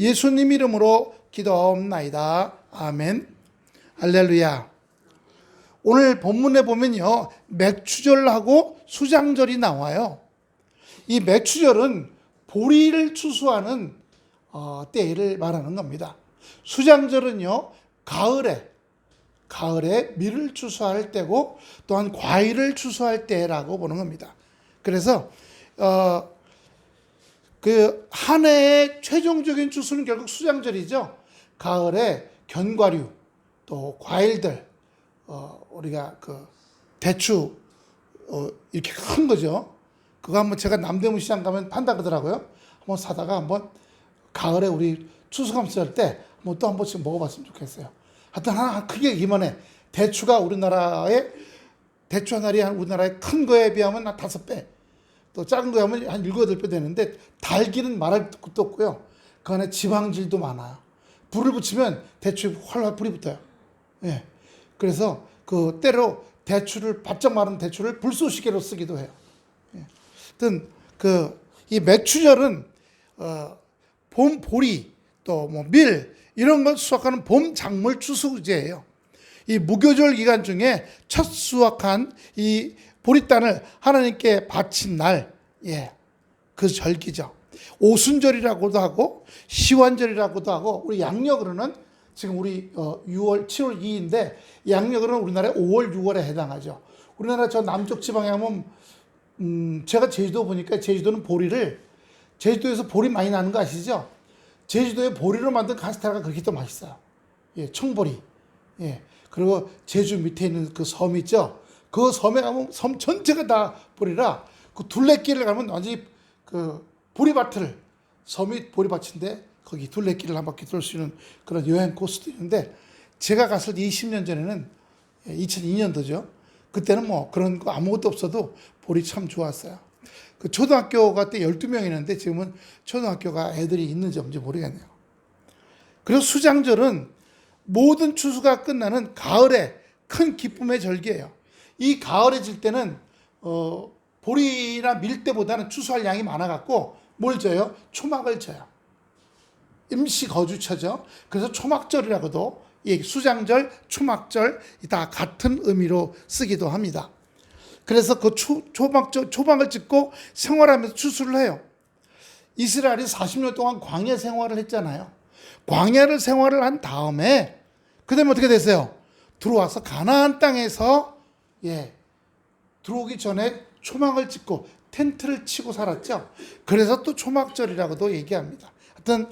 예수님 이름으로 기도하옵나이다. 아멘. 할렐루야. 오늘 본문에 보면요, 맥추절하고 수장절이 나와요. 이 맥추절은 보리를 추수하는 때를 말하는 겁니다. 수장절은요, 가을에 밀을 추수할 때고 또한 과일을 추수할 때라고 보는 겁니다. 그래서 그 한 해의 최종적인 추수는 결국 수장절이죠. 가을에 견과류 또 과일들, 우리가 그 대추 이렇게 큰 거죠. 그거 한번 제가 남대문 시장 가면 판다 그러더라고요. 한번 사다가 한번 가을에 우리 추수감사 할 때 한번 또 한 번씩 먹어봤으면 좋겠어요. 하여튼 하나 크게 이만해. 대추가 우리나라의 대추 한 알이 우리나라의 큰 거에 비하면 한 5배, 또 작은 거 하면 한 7, 8배 되는데 달기는 말할 것도 없고요. 그 안에 지방질도 많아요. 불을 붙이면 대추에 활활 불이 붙어요. 예. 그래서 그 때로 대추를 바짝 마른 대추를 불쏘시개로 쓰기도 해요. 예. 하여튼 이 맥추절은 봄 보리 또 뭐 밀 이런 걸 수확하는 봄 작물 추수제예요. 이 무교절 기간 중에 첫 수확한 이 보리단을 하나님께 바친 날, 그 절기죠. 오순절이라고도 하고 시완절이라고도 하고, 우리 양력으로는 지금 우리 6월 7월 2일인데 양력으로는 우리나라의 5월 6월에 해당하죠. 우리나라 저 남쪽 지방에 하면 제가 제주도 보니까 제주도는 제주도에서 보리 많이 나는 거 아시죠? 제주도에 보리로 만든 카스테라가 그렇게 또 맛있어요. 청보리. 그리고 제주 밑에 있는 그 섬 있죠? 그 섬에 가면 섬 전체가 다 보리라, 그 둘레길을 가면 완전히 그 보리밭을, 섬이 보리밭인데 거기 둘레길을 한 바퀴 돌 수 있는 그런 여행 코스도 있는데, 제가 갔을 때 20년 전에는 2002년도죠. 그때는 뭐 그런 거 아무것도 없어도 보리 참 좋았어요. 그 초등학교가 때 12명 있는데 지금은 초등학교가 애들이 있는지 없는지 모르겠네요. 그리고 수장절은 모든 추수가 끝나는 가을에 큰 기쁨의 절기예요. 이 가을에 질 때는 보리나 밀 때보다는 추수할 양이 많아갖고 뭘 져요? 초막을 져요. 임시 거주처죠. 그래서 초막절이라고도, 수장절, 초막절 다 같은 의미로 쓰기도 합니다. 그래서 그 초막을 짓고 생활하면서 추수를 해요. 이스라엘이 40년 동안 광야 생활을 했잖아요. 광야를 생활을 한 다음에 그 다음에 어떻게 됐어요? 들어와서 가나안 땅에서 들어오기 전에 초막을 짓고 텐트를 치고 살았죠. 그래서 또 초막절이라고도 얘기합니다. 하여튼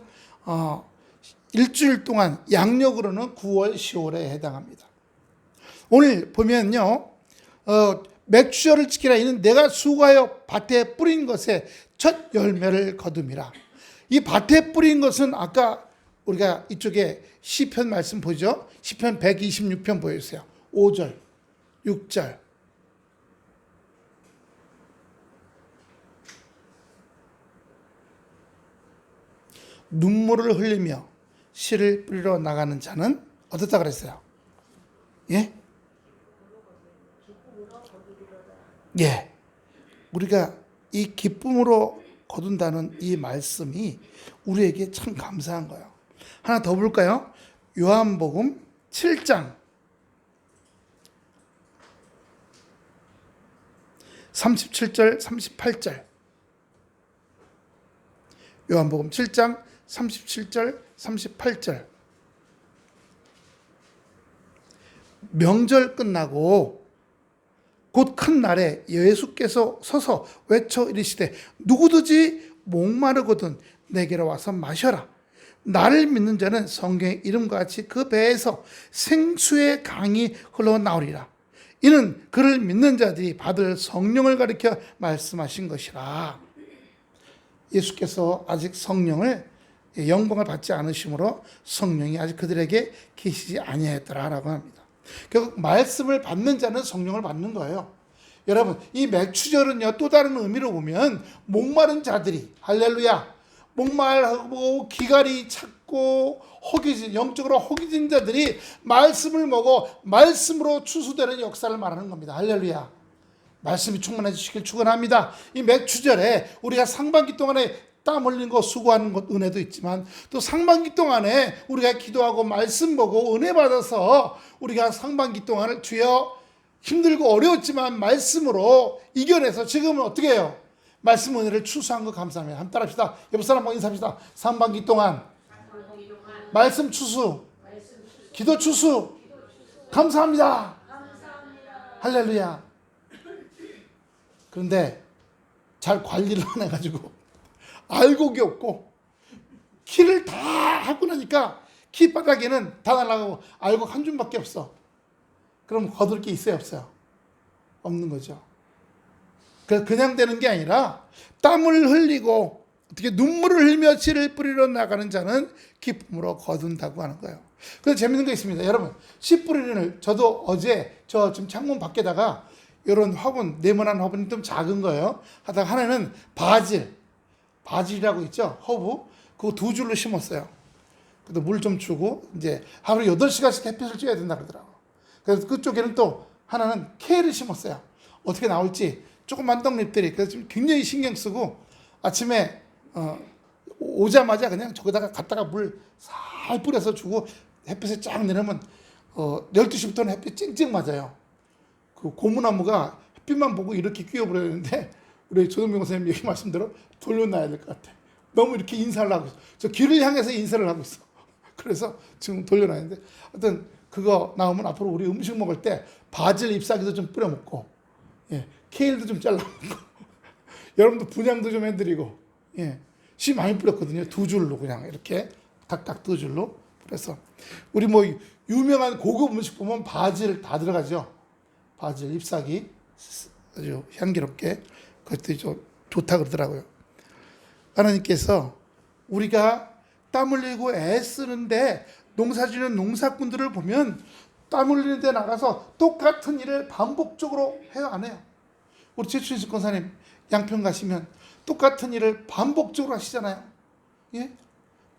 일주일 동안 양력으로는 9월, 10월에 해당합니다. 오늘 보면요, 맥추절을 지키라. 이는 내가 수고하여 밭에 뿌린 것에 첫 열매를 거둠이라. 이 밭에 뿌린 것은 아까 우리가 이쪽에 시편 말씀 보죠. 시편 126편 보여주세요. 5절, 6절. 눈물을 흘리며 씨를 뿌리러 나가는 자는 어떻다 그랬어요? 우리가 이 기쁨으로 거둔다는 이 말씀이 우리에게 참 감사한 거예요. 하나 더 볼까요? 요한복음 7장 37절 38절. 요한복음 7장 37절 38절. 명절 끝나고 곧 큰 날에 예수께서 서서 외쳐 이르시되 누구든지 목마르거든 내게로 와서 마셔라. 나를 믿는 자는 성경의 이름과 같이 그 배에서 생수의 강이 흘러나오리라. 이는 그를 믿는 자들이 받을 성령을 가리켜 말씀하신 것이라. 예수께서 아직 성령을, 영광을 받지 않으심으로 성령이 아직 그들에게 계시지 아니하였더라라고 합니다. 결국 말씀을 받는 자는 성령을 받는 거예요. 여러분, 이 맥추절은요, 또 다른 의미로 보면 목마른 자들이, 할렐루야, 목마르고 기갈이 찼고 영적으로 허기진 자들이 말씀을 먹어 말씀으로 추수되는 역사를 말하는 겁니다. 할렐루야. 말씀이 충만해 주시길 축원합니다. 이 맥추절에 우리가 상반기 동안에 땀 흘린 거 수고하는 것 은혜도 있지만 또 상반기 동안에 우리가 기도하고 말씀 보고 은혜 받아서 우리가 상반기 동안을 주여 힘들고 어려웠지만 말씀으로 이겨내서 지금은 어떻게 해요? 말씀 은혜를 추수한 거 감사합니다. 한번 따라합시다. 옆 사람 한번 인사합시다. 상반기 동안 말씀 추수, 기도 추수 감사합니다. 할렐루야. 그런데 잘 관리를 안 해가지고 알곡이 없고 키를 다 하고 나니까 키 바닥에는 다 날아가고 알곡 한 줌밖에 없어. 그럼 거둘 게 있어요, 없어요? 없는 거죠. 그냥 되는 게 아니라 땀을 흘리고 어떻게 눈물을 흘며 씨를 뿌리러 나가는 자는 기쁨으로 거둔다고 하는 거예요. 그래서 재밌는 거 있습니다. 여러분, 씨 뿌리는 저도 어제 저 지금 창문 밖에다가 이런 화분, 네모난 화분이 좀 작은 거예요. 하다가 하나는 바질이라고 있죠. 허브. 그거 2줄로 심었어요. 그래도 물 좀 주고 이제 하루 8시간씩 햇빛을 쬐야 된다 그러더라고요. 그래서 그쪽에는 또 하나는 케일을 심었어요. 어떻게 나올지 조그만 떡잎들이. 그래서 지금 굉장히 신경 쓰고 아침에 오자마자 그냥 저기다가 갖다가 물 살 뿌려서 주고 햇빛에 쫙 내려면 12시부터는 햇빛 찡찡 맞아요. 그 고무나무가 햇빛만 보고 이렇게 끼워버렸는데 우리 조동명 선생님 얘기 말씀대로 돌려놔야 될 것 같아. 너무 이렇게 인사를 하고 있어. 저 길을 향해서 인사를 하고 있어. 그래서 지금 돌려놔야되는데 하여튼 그거 나오면 앞으로 우리 음식 먹을 때 바질 잎사귀도 좀 뿌려 먹고, 예, 케일도 좀 잘라 먹고, 여러분도 분양도 좀 해드리고, 예, 씨 많이 뿌렸거든요. 2줄로 그냥 이렇게 딱딱 2줄로. 그래서 우리 뭐 유명한 고급 음식 보면 바질 다 들어가죠. 바질 잎사귀 아주 향기롭게 그것도 좀 좋다 그러더라고요. 하나님께서 우리가 땀 흘리고 애쓰는데 농사지는 농사꾼들을 보면 땀 흘리는 데 나가서 똑같은 일을 반복적으로 해요, 안 해요? 우리 최춘식 권사님 양평 가시면 똑같은 일을 반복적으로 하시잖아요. 예?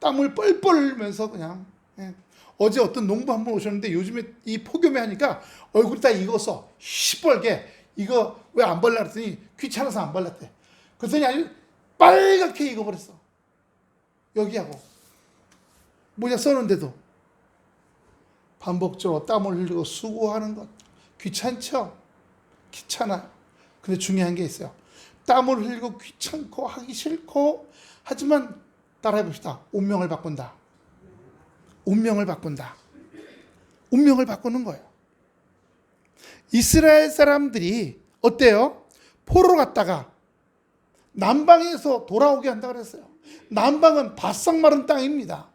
땀을 뻘뻘 흘리면서 그냥, 예. 어제 어떤 농부 한 분 오셨는데 요즘에 이 폭염에 하니까 얼굴이 다 익어서 시뻘게 이거 왜 안 발라 그랬더니 귀찮아서 안 발랐대. 그랬더니 아주 빨갛게 익어버렸어. 여기하고 모자 써는데도 반복적으로 땀을 흘리고 수고하는 것 귀찮죠? 귀찮아요. 근데 중요한 게 있어요. 땀을 흘리고 귀찮고 하기 싫고 하지만 따라해 봅시다. 운명을 바꾼다. 운명을 바꾼다. 운명을 바꾸는 거예요. 이스라엘 사람들이 어때요? 포로 갔다가 남방에서 돌아오게 한다 그랬어요. 남방은 바싹 마른 땅입니다.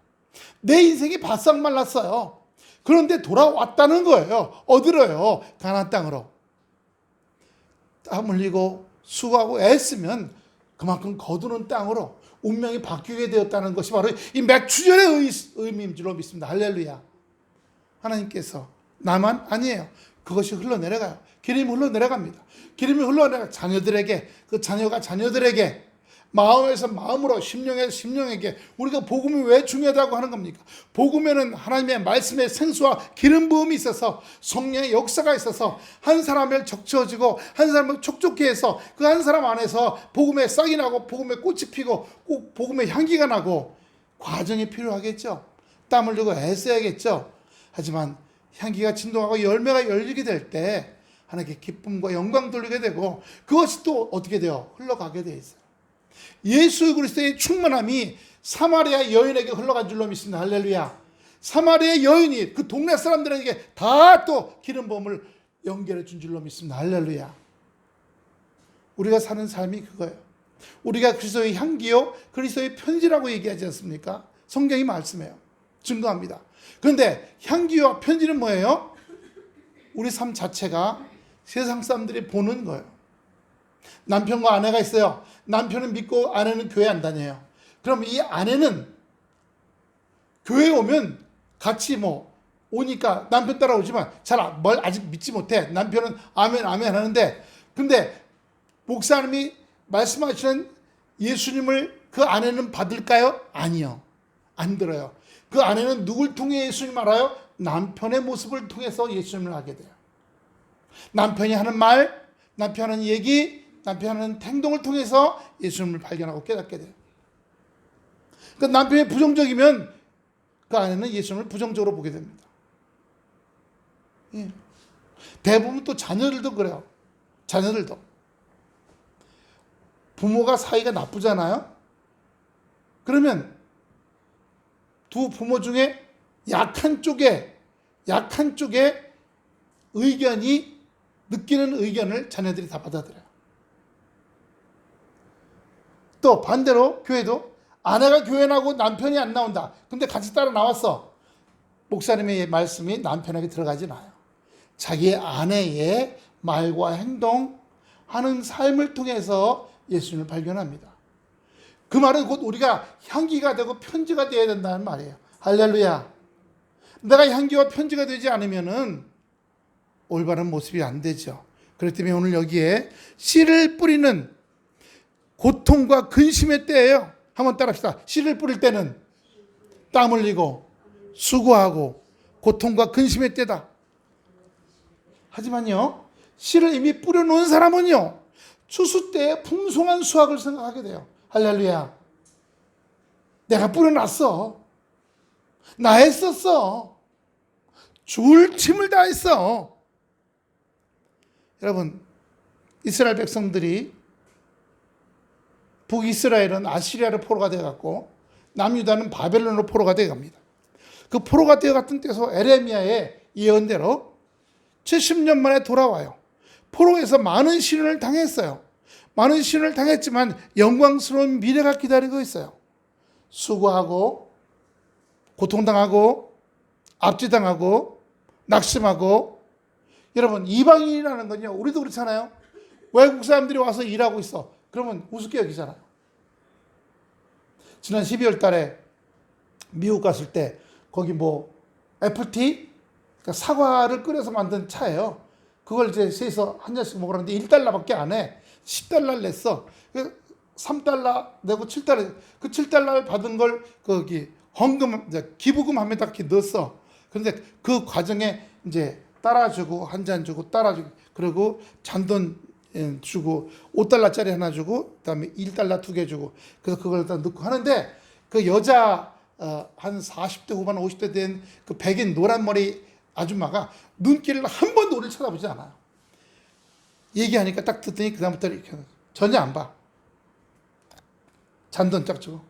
내 인생이 바싹 말랐어요. 그런데 돌아왔다는 거예요. 어디로요? 가나안 땅으로. 땀 흘리고 수고하고 애쓰면 그만큼 거두는 땅으로 운명이 바뀌게 되었다는 것이 바로 이 맥추절의 의미인 줄로 믿습니다. 할렐루야. 하나님께서 나만 아니에요. 그것이 흘러내려가요. 기름이 흘러내려갑니다. 기름이 흘러내려 자녀들에게, 그 자녀가 자녀들에게, 마음에서 마음으로, 심령에서 심령에게. 우리가 복음이 왜 중요하다고 하는 겁니까? 복음에는 하나님의 말씀의 생수와 기름 부음이 있어서 성령의 역사가 있어서 한 사람을 적셔지고 한 사람을 촉촉케 해서 그 한 사람 안에서 복음의 싹이 나고 복음의 꽃이 피고 꼭 복음의 향기가 나고 과정이 필요하겠죠. 땀 흘리고 애써야겠죠. 하지만 향기가 진동하고 열매가 열리게 될 때 하나님께 기쁨과 영광 돌리게 되고 그것이 또 어떻게 돼요? 흘러가게 돼 있어요. 예수 그리스도의 충만함이 사마리아 여인에게 흘러간 줄로 믿습니다. 할렐루야. 사마리아 여인이 그 동네 사람들에게 다 또 기름 부음을 연결해 준 줄로 믿습니다. 할렐루야. 우리가 사는 삶이 그거예요. 우리가 그리스도의 향기요 그리스도의 편지라고 얘기하지 않습니까? 성경이 말씀해요. 증거합니다. 그런데 향기와 편지는 뭐예요? 우리 삶 자체가 세상 사람들이 보는 거예요. 남편과 아내가 있어요. 남편은 믿고 아내는 교회 안 다녀요. 그럼 이 아내는 교회 오면 같이 뭐 오니까 남편 따라오지만 잘 뭘 아직 믿지 못해. 남편은 아멘 아멘 하는데 근데 목사님이 말씀하시는 예수님을 그 아내는 받을까요? 아니요. 안 들어요. 그 아내는 누굴 통해 예수님 알아요? 남편의 모습을 통해서 예수님을 알게 돼요. 남편이 하는 말, 남편이 하는 얘기, 남편이 하는 행동을 통해서 예수님을 발견하고 깨닫게 돼요. 그러니까 남편이 부정적이면 그 아내는 예수님을 부정적으로 보게 됩니다. 예. 대부분 또 자녀들도 그래요. 자녀들도. 부모가 사이가 나쁘잖아요. 그러면 두 부모 중에 약한 쪽에 의견이 느끼는 의견을 자녀들이 다 받아들여요. 또 반대로 교회도 아내가 교회 나오고 남편이 안 나온다. 근데 같이 따라 나왔어. 목사님의 말씀이 남편에게 들어가진 않아요. 자기의 아내의 말과 행동하는 삶을 통해서 예수님을 발견합니다. 그 말은 곧 우리가 향기가 되고 편지가 되어야 된다는 말이에요. 할렐루야. 내가 향기와 편지가 되지 않으면은 올바른 모습이 안 되죠. 그렇기 때문에 오늘 여기에 씨를 뿌리는 고통과 근심의 때예요. 한번 따라합시다. 씨를 뿌릴 때는 땀 흘리고 수고하고 고통과 근심의 때다. 하지만요, 씨를 이미 뿌려놓은 사람은요, 추수 때의 풍성한 수확을 생각하게 돼요. 할렐루야. 내가 뿌려놨어. 나 했었어. 죽을 힘을 다했어. 여러분, 이스라엘 백성들이 북이스라엘은 아시리아로 포로가 되어갔고 남유다는 바벨론으로 포로가 되어갑니다. 그 포로가 되어갔던 때에서 에레미야의 예언대로 70년 만에 돌아와요. 포로에서 많은 시련을 당했어요. 많은 시련을 당했지만 영광스러운 미래가 기다리고 있어요. 수고하고 고통당하고 압제당하고 낙심하고. 여러분, 이방인이라는 건요, 우리도 그렇잖아요. 외국 사람들이 와서 일하고 있어. 그러면 우습게 여기잖아요. 지난 12월 달에 미국 갔을 때 거기 뭐 애플티, 그러니까 사과를 끓여서 만든 차예요. 그걸 이제 셋이서 한 잔씩 먹으라는데 1달러밖에 안 해. 10달러를 냈어. 3달러 내고 7달러, 그 7달러를 받은 걸 거기 헌금, 기부금 하면 딱 이렇게 넣었어. 그런데 그 과정에 이제 따라주고 한 잔 주고 따라주고, 그리고 잔돈 주고 5달러짜리 하나 주고 그다음에 1달러 2개 주고, 그래서 그걸 다 넣고 하는데, 그 여자 한 40대 후반 50대 된 그 백인 노란머리 아줌마가 눈길을 한 번도 우리를 쳐다보지 않아요. 얘기하니까 딱 듣더니 그 다음부터 이렇게 전혀 안 봐. 잔돈 딱 주고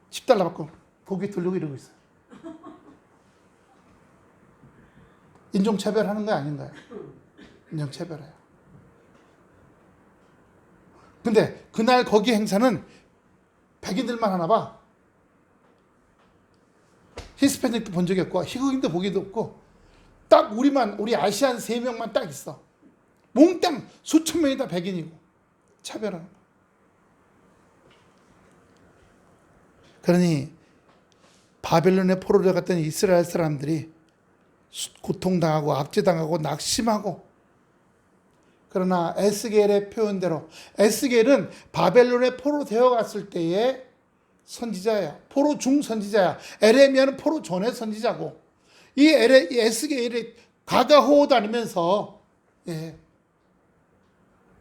10달러 받고 고개 들고 이러고 있어요. 인종차별하는 거 아닌가요? 인종차별해요. 근데 그날 거기 행사는 백인들만 하나 봐. 히스패닉도 본 적이 없고 희극인도 보기도 없고, 딱 우리 아시안 3명만 딱 있어. 몽땅 수천 명이 다 백인이고 차별하는 거. 그러니 바벨론에 포로를 갔던 이스라엘 사람들이 고통당하고 압제당하고 낙심하고, 그러나 에스겔의 표현대로, 에스겔은 바벨론에 포로 되어갔을 때의 선지자야. 포로 중 선지자야. 에레미야는 포로 전의 선지자고, 이 에스겔이 가가호호 다니면서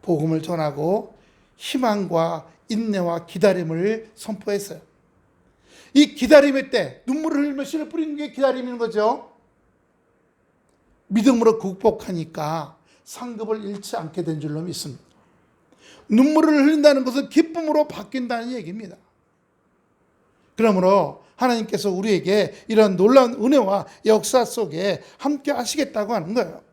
복음을 전하고 희망과 인내와 기다림을 선포했어요. 이 기다림의 때, 눈물을 흘리며 씨를 뿌리는 게 기다림인 거죠. 믿음으로 극복하니까 상급을 잃지 않게 된 줄로 믿습니다. 눈물을 흘린다는 것은 기쁨으로 바뀐다는 얘기입니다. 그러므로 하나님께서 우리에게 이런 놀라운 은혜와 역사 속에 함께 하시겠다고 하는 거예요.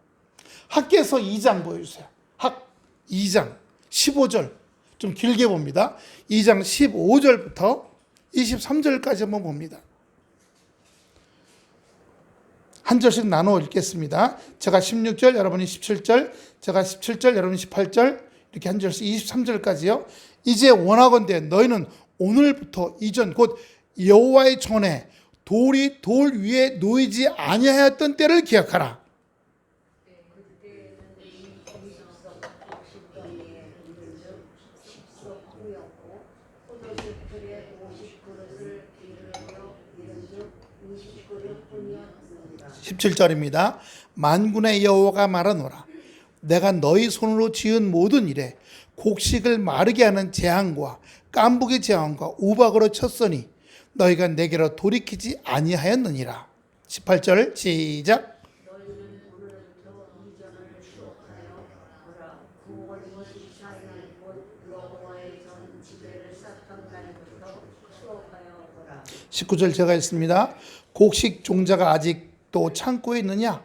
학개서 2장 보여주세요. 학 2장 15절 좀 길게 봅니다. 2장 15절부터 23절까지 한번 봅니다. 한 절씩 나눠 읽겠습니다. 제가 16절, 여러분이 17절, 제가 17절, 여러분이 18절, 이렇게 한 절씩 23절까지요. 이제 원하건대 너희는 오늘부터 이전 곧 여호와의 전에 돌이 돌 위에 놓이지 아니하였던 때를 기억하라. (17절입니다) 만군의 여호와가 말하노라. 내가 너희 손으로 지은 모든 일에 곡식을 마르게 하는 재앙과 깐부기 재앙과 우박으로 쳤으니 너희가 내게로 돌이키지 아니하였느니라. 18절 시작. 너희는 오늘부터 이전을 추억하여 보라. 9월 24일 곧 여호와의 전 지배를 쌓던 날부터 추억하여 보라. 19절 제가 읽습니다. 곡식 종자가 아직도 창고에 있느냐?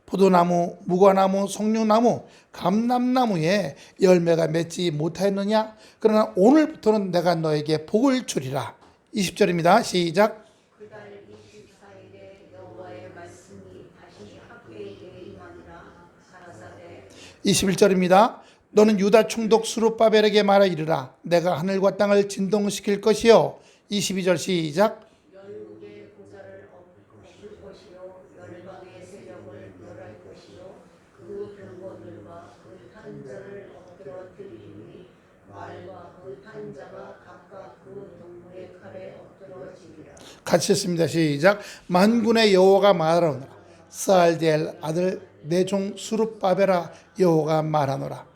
포도나무, 무화나무, 석류나무, 감람나무에 열매가 맺지 못하였느냐? 그러나 오늘부터는 내가 너에게 복을 주리라. 20절입니다. 시작. 그달 24일에 여호와의 말씀이 다시 학계에게 임하니라. 가라사대 21절입니다. 너는 유다 총독 스룹바벨에게 말하 이르라. 내가 하늘과 땅을 진동시킬 것이요. 22절 시작. 열국의 보좌를 엎을 것이요 열방의 세력을 멸할 것이요 그 병거들과 그 탄자를 엎드러뜨리니 말과 그 탄자가 각각 그 동무의 칼에 엎드러지리라. 같이 했습니다. 시작. 만군의 여호와가 말하노라. 스알디엘 아들 내 종 스룹바벨아 여호와가 말하노라.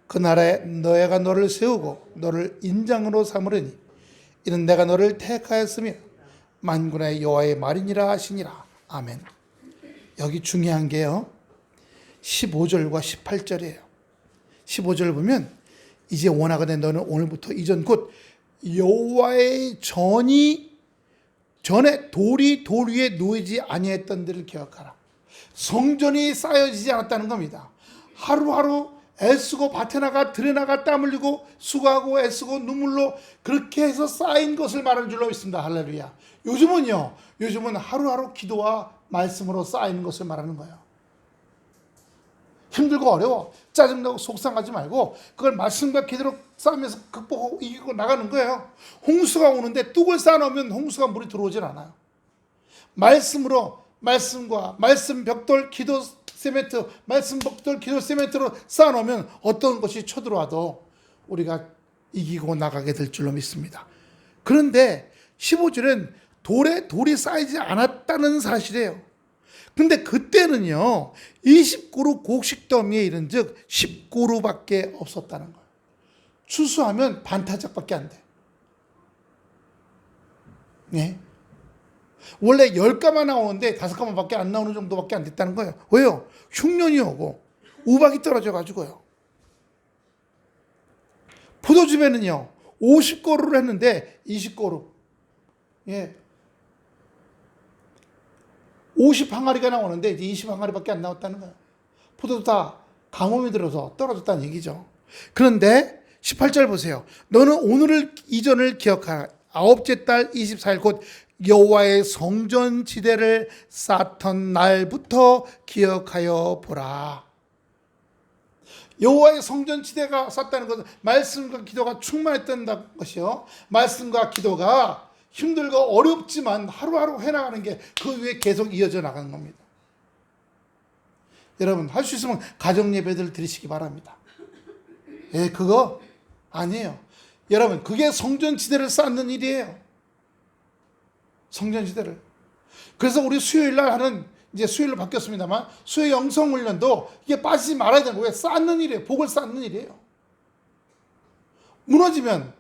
그날에 너희가 너를 세우고 너를 인장으로 삼으리니 이는 내가 너를 택하였으며 만군의 여호와의 말이니라 하시니라. 아멘. 여기 중요한 게요. 15절과 18절이에요. 15절을 보면 이제 원하거든 너는 오늘부터 이전 곧 여호와의 전에 돌이 돌 위에 놓이지 아니했던 데를 기억하라. 성전이 쌓여지지 않았다는 겁니다. 하루하루 애쓰고 밭에 나가 들에 나가 땀 흘리고 수고하고 애쓰고 눈물로 그렇게 해서 쌓인 것을 말하는 줄로 있습니다. 할렐루야. 요즘은 하루하루 기도와 말씀으로 쌓이는 것을 말하는 거예요. 힘들고 어려워 짜증나고 속상하지 말고 그걸 말씀과 기도로 쌓으면서 극복하고 이기고 나가는 거예요. 홍수가 오는데 뚝을 쌓아놓으면 홍수가 물이 들어오질 않아요. 말씀으로 말씀과 말씀 벽돌 기도 세멘트 말씀 벽돌 기도 세멘트로 쌓아놓으면 어떤 것이 쳐들어와도 우리가 이기고 나가게 될 줄로 믿습니다. 그런데 15절은 돌이 쌓이지 않았다는 사실이에요. 근데 그때는요 20그루 곡식 더미에 이른 즉 10그루밖에 없었다는 거예요. 추수하면 반타작밖에 안 돼. 네. 원래 10가마 나오는데 5가마밖에 안 나오는 정도밖에 안 됐다는 거예요. 왜요? 흉년이 오고 우박이 떨어져 가지고요. 포도즙에는요 50그루를 했는데 20그루 50항아리가 나오는데 이제 20항아리밖에 안 나왔다는 거예요. 포도도 다 가뭄이 들어서 떨어졌다는 얘기죠. 그런데 18절 보세요. 너는 오늘을 이전을 기억하라. 아홉째 달 24일 곧 여호와의 성전 지대를 쌓던 날부터 기억하여 보라. 여호와의 성전 지대가 쌓다는 것은 말씀과 기도가 충만했던 것이요. 말씀과 기도가 힘들고 어렵지만 하루하루 해나가는 게 그 위에 계속 이어져 나가는 겁니다. 여러분 할 수 있으면 가정 예배들 드리시기 바랍니다. 그거 아니에요. 여러분 그게 성전지대를 쌓는 일이에요. 성전지대를. 그래서 우리 수요일날 하는 이제 수요일로 바뀌었습니다만 수요 영성훈련도 이게 빠지지 말아야 되는 거예요. 쌓는 일이에요. 복을 쌓는 일이에요. 무너지면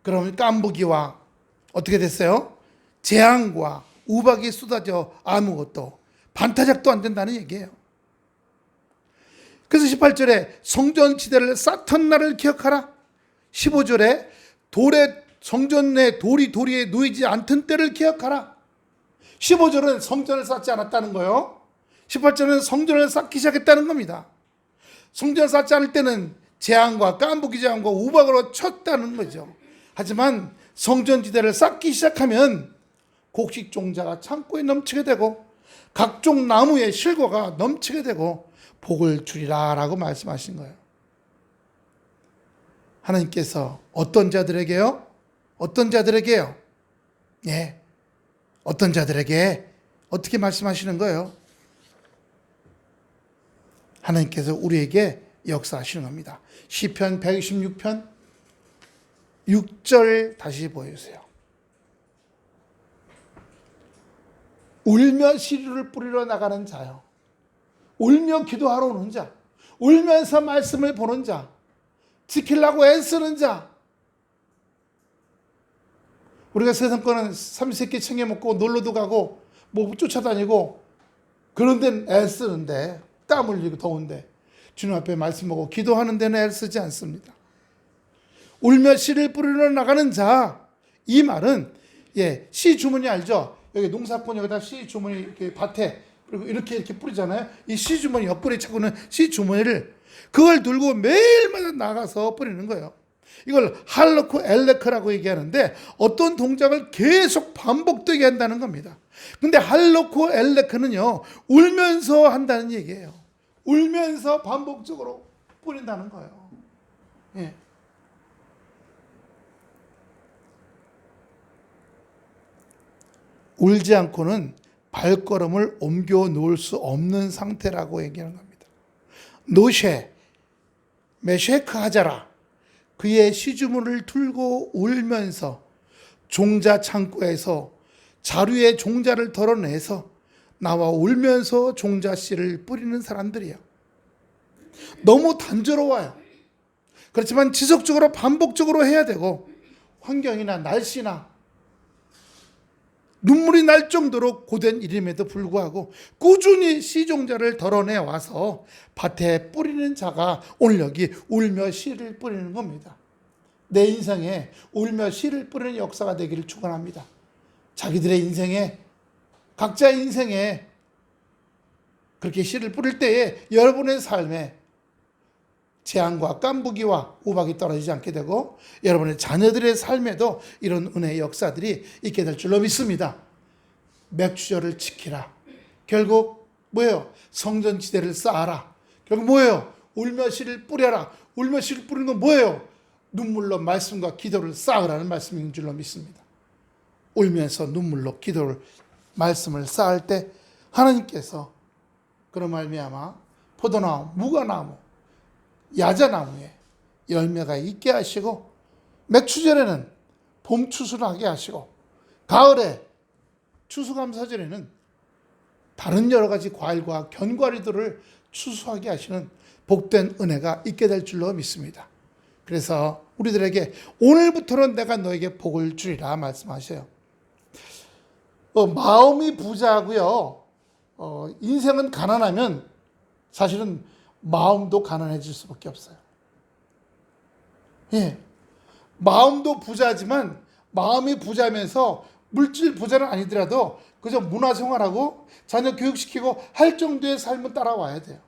그러면 깐부기와 어떻게 됐어요? 재앙과 우박이 쏟아져 아무것도 반타작도 안 된다는 얘기예요. 그래서 18절에 성전지대를 쌓던 날을 기억하라. 15절에 성전 내 돌이 놓이지 않던 때를 기억하라. 15절은 성전을 쌓지 않았다는 거예요. 18절은 성전을 쌓기 시작했다는 겁니다. 성전을 쌓지 않을 때는 재앙과 깐부기 재앙과 우박으로 쳤다는 거죠. 하지만 성전지대를 쌓기 시작하면 곡식 종자가 창고에 넘치게 되고 각종 나무의 실과가 넘치게 되고 복을 주리라 라고 말씀하신 거예요. 하나님께서 어떤 자들에게요? 어떤 자들에게요? 어떤 자들에게 어떻게 말씀하시는 거예요? 하나님께서 우리에게 역사하시는 겁니다. 시편 126편 6절 다시 보여주세요. 울며 시류를 뿌리러 나가는 자요. 울며 기도하러 오는 자. 울면서 말씀을 보는 자. 지키려고 애쓰는 자. 우리가 세상 거는 삼시세끼 챙겨 먹고 놀러도 가고 뭐 쫓아다니고 그런 데는 애쓰는데, 땀 흘리고 더운데 주님 앞에 말씀하고 기도하는 데는 애쓰지 않습니다. 울며 씨를 뿌리러 나가는 자, 이 말은 씨 주머니 알죠? 여기 농사꾼 여기다 씨 주머니 이렇게 밭에 그리고 이렇게 뿌리잖아요. 이 씨 주머니 옆구리에 차고는 씨 주머니를 그걸 들고 매일마다 나가서 뿌리는 거예요. 이걸 할로코 엘레크라고 얘기하는데 어떤 동작을 계속 반복되게 한다는 겁니다. 근데 할로코 엘레크는요, 울면서 한다는 얘기예요. 울면서 반복적으로 뿌린다는 거예요. 예. 울지 않고는 발걸음을 옮겨 놓을 수 없는 상태라고 얘기하는 겁니다. 노셰, 메셰크 하자라. 그의 시주문을 들고 울면서 종자 창고에서 자루에 종자를 덜어내서 나와 울면서 종자 씨를 뿌리는 사람들이에요. 너무 단조로워요. 그렇지만 지속적으로 반복적으로 해야 되고 환경이나 날씨나 눈물이 날 정도로 고된 일임에도 불구하고 꾸준히 씨종자를 덜어내 와서 밭에 뿌리는 자가 오늘 여기 울며 씨를 뿌리는 겁니다. 내 인생에 울며 씨를 뿌리는 역사가 되기를 축원합니다. 자기들의 인생에, 각자의 인생에 그렇게 씨를 뿌릴 때에 여러분의 삶에 재앙과 깐부기와 우박이 떨어지지 않게 되고 여러분의 자녀들의 삶에도 이런 은혜의 역사들이 있게 될 줄로 믿습니다. 맥주절을 지키라. 결국 뭐예요? 성전지대를 쌓아라. 결국 뭐예요? 울며 씨를 뿌려라. 울며 씨를 뿌리는 건 뭐예요? 눈물로 말씀과 기도를 쌓으라는 말씀인 줄로 믿습니다. 울면서 눈물로 기도를, 말씀을 쌓을 때 하나님께서 그런 말미암아 포도나무, 무화나무, 야자나무에 열매가 있게 하시고 맥추절에는 봄 추수를 하게 하시고 가을에 추수감사절에는 다른 여러 가지 과일과 견과류들을 추수하게 하시는 복된 은혜가 있게 될 줄로 믿습니다. 그래서 우리들에게 오늘부터는 내가 너에게 복을 주리라 말씀하셔요. 마음이 부자고요. 인생은 가난하면 사실은 마음도 가난해질 수밖에 없어요. 예. 마음도 부자지만 마음이 부자면서 물질 부자는 아니더라도 그저 문화생활하고 자녀 교육시키고 할 정도의 삶은 따라와야 돼요.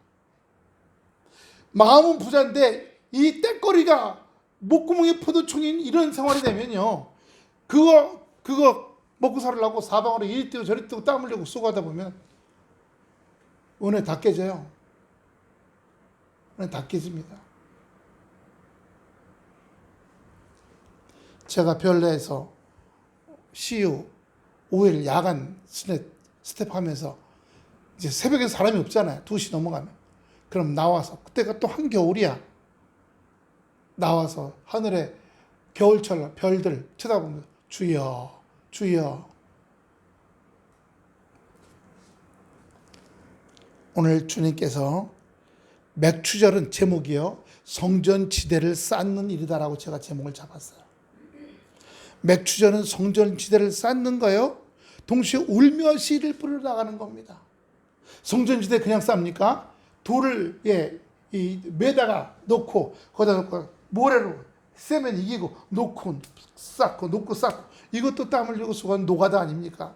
마음은 부자인데 이 떼거리가 목구멍에 포도총인 이런 생활이 되면요. 그거 먹고 살려고 사방으로 이리 뛰고 저리 뛰고 땀 흘리고 쓰고 하다 보면 은혜 다 깨져요. 다 깨집니다. 제가 별내에서 CU 5일 야간 스텝 하면서 이제 새벽에 사람이 없잖아요. 2시 넘어가면. 그럼 나와서, 그때가 또 한겨울이야. 나와서 하늘에 겨울철 별들 쳐다보면서 주여, 주여. 오늘 주님께서 맥추절은 제목이요. 성전지대를 쌓는 일이다라고 제가 제목을 잡았어요. 맥추절은 성전지대를 쌓는 거요. 동시에 울며 씨를 뿌려 나가는 겁니다. 성전지대 그냥 쌉니까? 돌을 매다가 놓고 거기다 놓고 모래로 세면 이기고 놓고 쌓고 놓고 쌓고 이것도 땀 흘리고 수고한 노가다 아닙니까?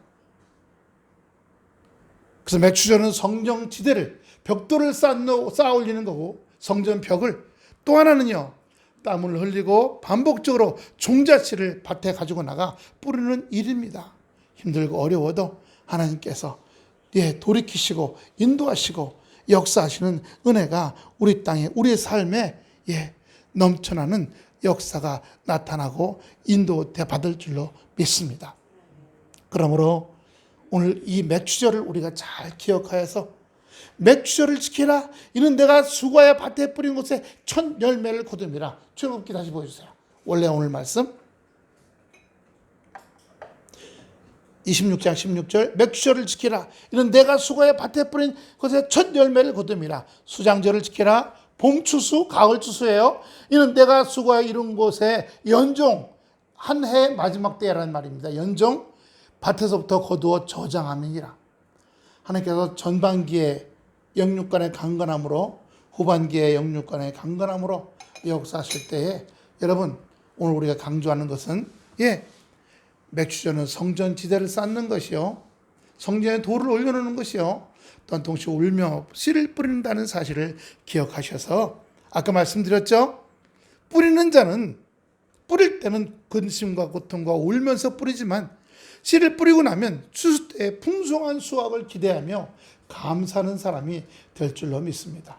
그래서 맥추절은 성전지대를 벽돌을 쌓아 올리는 거고 성전 벽을, 또 하나는요 땀을 흘리고 반복적으로 종자씨를 밭에 가지고 나가 뿌리는 일입니다. 힘들고 어려워도 하나님께서 돌이키시고 인도하시고 역사하시는 은혜가 우리 땅에, 우리의 삶에 넘쳐나는 역사가 나타나고 인도받을 줄로 믿습니다. 그러므로 오늘 이 맥추절을 우리가 잘 기억하여서 맥추절을 지키라. 이는 내가 수고하여 밭에 뿌린 곳에 첫 열매를 거두미라. 출애굽기 다시 보여주세요. 원래 오늘 말씀 26장 16절 맥추절을 지키라. 이는 내가 수고하여 밭에 뿌린 곳에 첫 열매를 거두미라. 수장절을 지키라. 봄 추수, 가을 추수예요. 이는 내가 수고하여 이룬 곳에 연종 한 해 마지막 때라는 말입니다. 연종 밭에서부터 거두어 저장함이니라. 하나님께서 전반기에 영육간의 강건함으로 후반기에 영육간의 강건함으로 역사하실 때에 여러분 오늘 우리가 강조하는 것은 맥주전은 성전 지대를 쌓는 것이요 성전에 돌을 올려놓는 것이요 또한 동시에 울며 씨를 뿌린다는 사실을 기억하셔서 아까 말씀드렸죠. 뿌리는 자는 뿌릴 때는 근심과 고통과 울면서 뿌리지만 씨를 뿌리고 나면 추수 때 풍성한 수확을 기대하며 감사하는 사람이 될 줄로 믿습니다.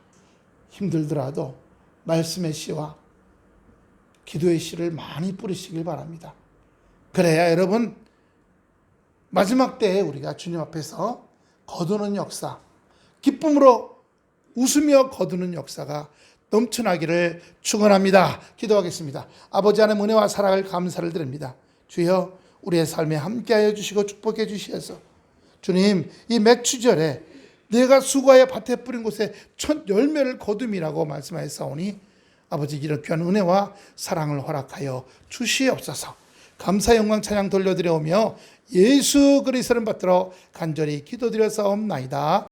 힘들더라도 말씀의 씨와 기도의 씨를 많이 뿌리시길 바랍니다. 그래야 여러분 마지막 때에 우리가 주님 앞에서 거두는 역사, 기쁨으로 웃으며 거두는 역사가 넘쳐나기를 축원합니다. 기도하겠습니다. 아버지 하나님 은혜와 사랑을 감사를 드립니다. 주여 우리의 삶에 함께하여 주시고 축복해 주시어서 주님 이 맥추절에 내가 수고하여 밭에 뿌린 곳에 첫 열매를 거둠이라고 말씀하였사오니 아버지 이런 귀한 은혜와 사랑을 허락하여 주시옵소서. 감사 영광 찬양 돌려드려오며 예수 그리스도를 받들어 간절히 기도드려사옵나이다.